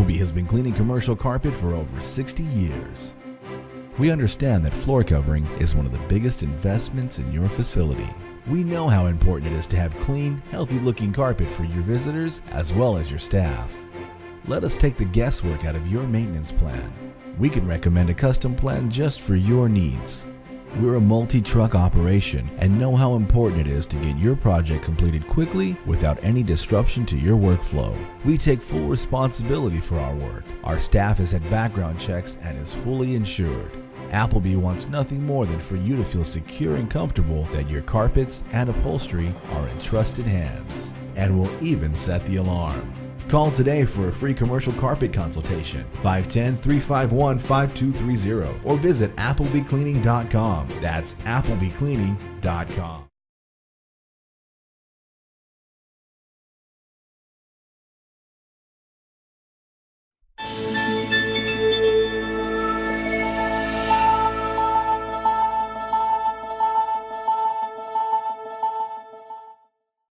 Appleby has been cleaning commercial carpet for over 60 years. We understand that floor covering is one of the biggest investments in your facility. We know how important it is to have clean, healthy-looking carpet for your visitors as well as your staff. Let us take the guesswork out of your maintenance plan. We can recommend a custom plan just for your needs. We're a multi-truck operation and know how important it is to get your project completed quickly without any disruption to your workflow. We take full responsibility for our work. Our staff has had background checks and is fully insured. Appleby wants nothing more than for you to feel secure and comfortable that your carpets and upholstery are in trusted hands. And we'll even set the alarm. Call today for a free commercial carpet consultation, 510-351-5230, or visit applebycleaning.com. That's applebycleaning.com.